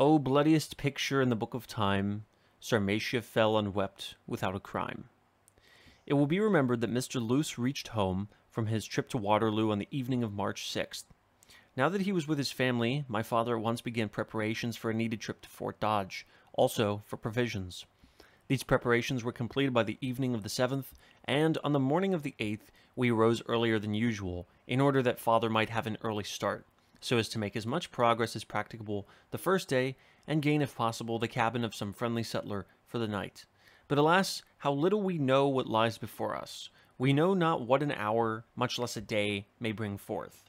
O bloodiest picture in the book of time, Sarmatia fell unwept without a crime. It will be remembered that Mr. Luce reached home from his trip to Waterloo on the evening of March 6th. Now that he was with his family, my father at once began preparations for a needed trip to Fort Dodge, also for provisions. These preparations were completed by the evening of the 7th, and on the morning of the 8th, we arose earlier than usual, in order that father might have an early start, so as to make as much progress as practicable the first day, and gain, if possible, the cabin of some friendly settler for the night. But alas, how little we know what lies before us. We know not what an hour, much less a day, may bring forth.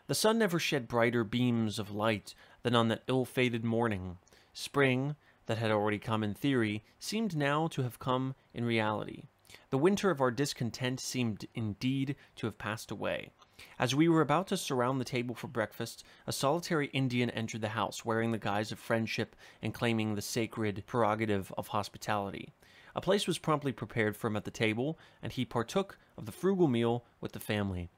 The sun never shed brighter beams of light than on that ill-fated morning. Spring, that had already come in theory, seemed now to have come in reality. The winter of our discontent seemed indeed to have passed away. As we were about to surround the table for breakfast, a solitary Indian entered the house, wearing the guise of friendship and claiming the sacred prerogative of hospitality. A place was promptly prepared for him at the table, and he partook of the frugal meal with the family.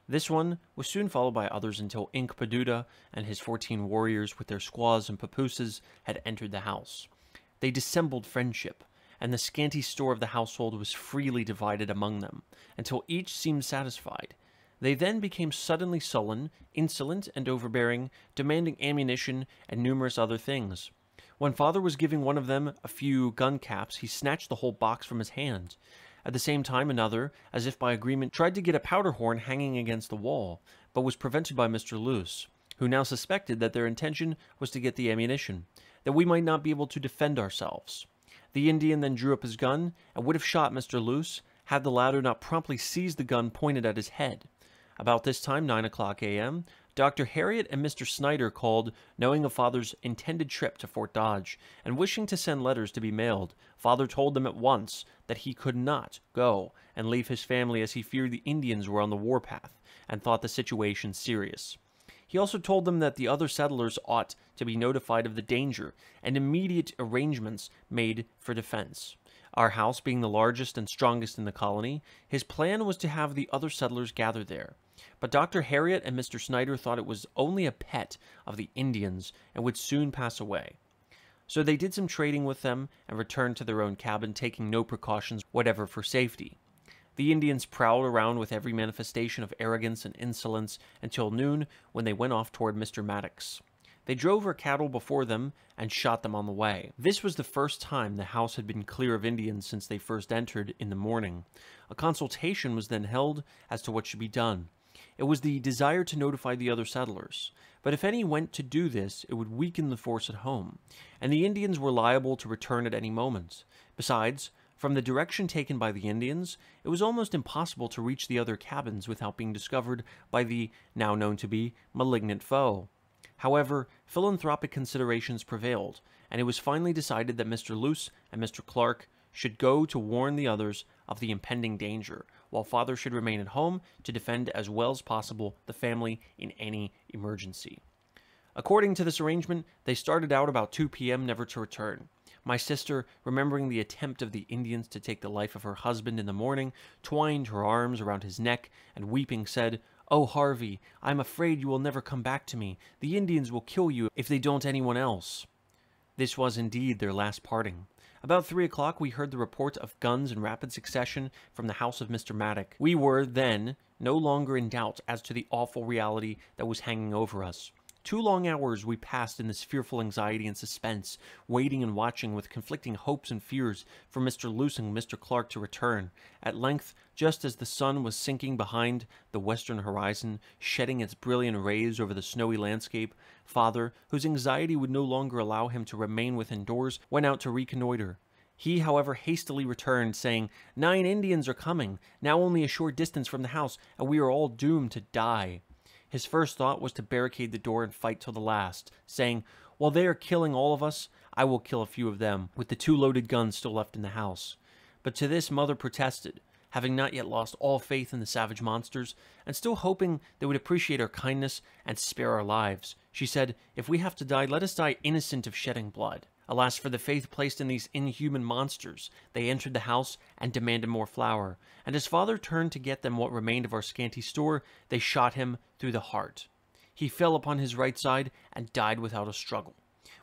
This one was soon followed by others until Inkpaduta and his 14 warriors with their squaws and papooses had entered the house. They dissembled friendship, and the scanty store of the household was freely divided among them, until each seemed satisfied. They then became suddenly sullen, insolent, and overbearing, demanding ammunition and numerous other things. When father was giving one of them a few gun caps, he snatched the whole box from his hand. At the same time, another, as if by agreement, tried to get a powder horn hanging against the wall, but was prevented by Mr. Luce, who now suspected that their intention was to get the ammunition, that we might not be able to defend ourselves. The Indian then drew up his gun, and would have shot Mr. Luce, had the latter not promptly seized the gun pointed at his head. About this time, 9 o'clock a.m., Dr. Harriet and Mr. Snyder called, knowing of father's intended trip to Fort Dodge, and wishing to send letters to be mailed. Father told them at once that he could not go and leave his family, as he feared the Indians were on the warpath, and thought the situation serious. He also told them that the other settlers ought to be notified of the danger, and immediate arrangements made for defense. Our house being the largest and strongest in the colony, his plan was to have the other settlers gather there. But Dr. Harriet and Mr. Snyder thought it was only a pet of the Indians and would soon pass away. So they did some trading with them and returned to their own cabin, taking no precautions whatever for safety. The Indians prowled around with every manifestation of arrogance and insolence until noon, when they went off toward Mr. Maddox. They drove our cattle before them and shot them on the way. This was the first time the house had been clear of Indians since they first entered in the morning. A consultation was then held as to what should be done. It was the desire to notify the other settlers, but if any went to do this, it would weaken the force at home, and the Indians were liable to return at any moment. Besides, from the direction taken by the Indians, it was almost impossible to reach the other cabins without being discovered by the now known to be malignant foe. However, philanthropic considerations prevailed, and it was finally decided that Mr. Luce and Mr. Clark should go to warn the others of the impending danger, while father should remain at home to defend as well as possible the family in any emergency. According to this arrangement, they started out about 2 p.m. never to return. My sister, remembering the attempt of the Indians to take the life of her husband in the morning, twined her arms around his neck and weeping said, "Oh, Harvey, I am afraid you will never come back to me. The Indians will kill you if they don't anyone else." This was indeed their last parting. About 3 o'clock, we heard the report of guns in rapid succession from the house of Mr. Maddox. We were, then, no longer in doubt as to the awful reality that was hanging over us. 2 long hours we passed in this fearful anxiety and suspense, waiting and watching with conflicting hopes and fears for Mr. Luce and Mr. Clark to return. At length, just as the sun was sinking behind the western horizon, shedding its brilliant rays over the snowy landscape, father, whose anxiety would no longer allow him to remain within doors, went out to reconnoiter. He, however, hastily returned, saying, "9 Indians are coming, now only a short distance from the house, and we are all doomed to die." His first thought was to barricade the door and fight till the last, saying, "While they are killing all of us, I will kill a few of them, with the 2 loaded guns still left in the house." But to this mother protested, having not yet lost all faith in the savage monsters, and still hoping they would appreciate our kindness and spare our lives. She said, "If we have to die, let us die innocent of shedding blood." Alas for the faith placed in these inhuman monsters. They entered the house and demanded more flour, and as father turned to get them what remained of our scanty store, they shot him through the heart. He fell upon his right side and died without a struggle.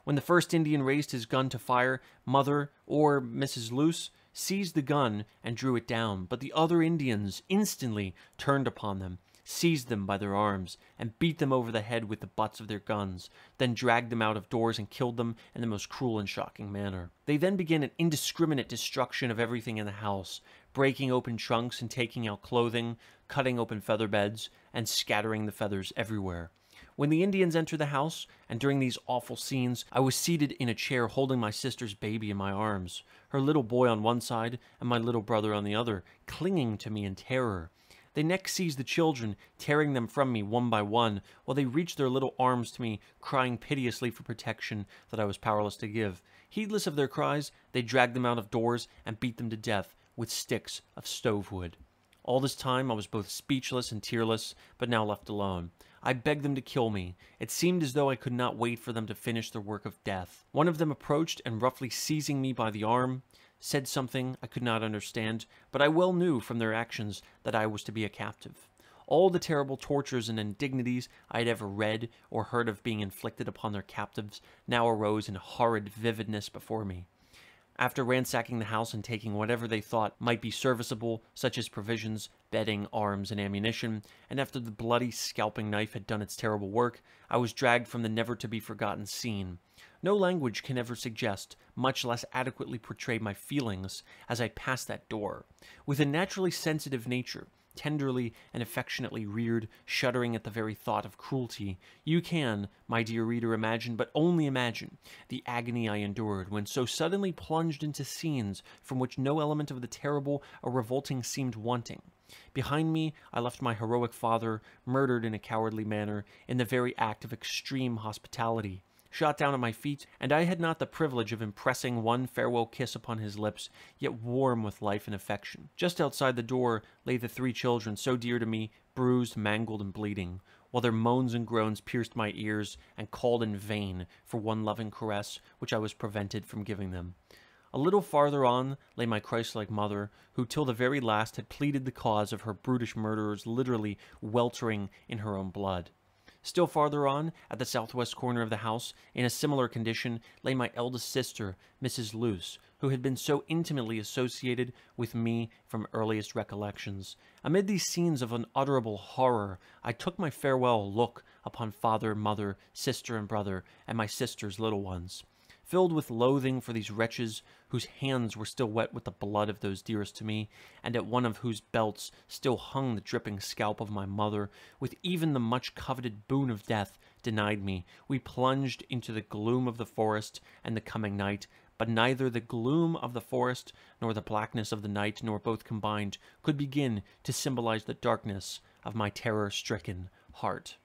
When the first Indian raised his gun to fire, Mother, or Mrs. Luce, seized the gun and drew it down, but the other Indians instantly turned upon them, seized them by their arms, and beat them over the head with the butts of their guns, then dragged them out of doors and killed them in the most cruel and shocking manner. They then began an indiscriminate destruction of everything in the house, breaking open trunks and taking out clothing, cutting open feather beds, and scattering the feathers everywhere. When the Indians entered the house, and during these awful scenes, I was seated in a chair holding my sister's baby in my arms, her little boy on one side and my little brother on the other, clinging to me in terror. They next seized the children, tearing them from me one by one, while they reached their little arms to me, crying piteously for protection that I was powerless to give. Heedless of their cries, they dragged them out of doors and beat them to death with sticks of stove wood. All this time I was both speechless and tearless, but now left alone. I begged them to kill me. It seemed as though I could not wait for them to finish their work of death. One of them approached and, roughly seizing me by the arm, said something I could not understand, but I well knew from their actions that I was to be a captive. All the terrible tortures and indignities I had ever read or heard of being inflicted upon their captives now arose in horrid vividness before me. After ransacking the house and taking whatever they thought might be serviceable, such as provisions, bedding, arms, and ammunition, and after the bloody scalping knife had done its terrible work, I was dragged from the never-to-be-forgotten scene. No language can ever suggest, much less adequately portray my feelings as I passed that door. With a naturally sensitive nature, tenderly and affectionately reared, shuddering at the very thought of cruelty, you can, my dear reader, imagine, but only imagine, the agony I endured when so suddenly plunged into scenes from which no element of the terrible or revolting seemed wanting. Behind me, I left my heroic father, murdered in a cowardly manner, in the very act of extreme hospitality, shot down at my feet, and I had not the privilege of impressing one farewell kiss upon his lips, yet warm with life and affection. Just outside the door lay the 3 children so dear to me, bruised, mangled, and bleeding, while their moans and groans pierced my ears and called in vain for one loving caress which I was prevented from giving them. A little farther on lay my Christ-like mother, who till the very last had pleaded the cause of her brutish murderers, literally weltering in her own blood. Still farther on, at the southwest corner of the house, in a similar condition, lay my eldest sister, Mrs. Luce, who had been so intimately associated with me from earliest recollections. Amid these scenes of unutterable horror, I took my farewell look upon father, mother, sister, and brother, and my sister's little ones. Filled with loathing for these wretches whose hands were still wet with the blood of those dearest to me, and at one of whose belts still hung the dripping scalp of my mother, with even the much-coveted boon of death denied me, we plunged into the gloom of the forest and the coming night, but neither the gloom of the forest nor the blackness of the night, nor both combined, could begin to symbolize the darkness of my terror-stricken heart.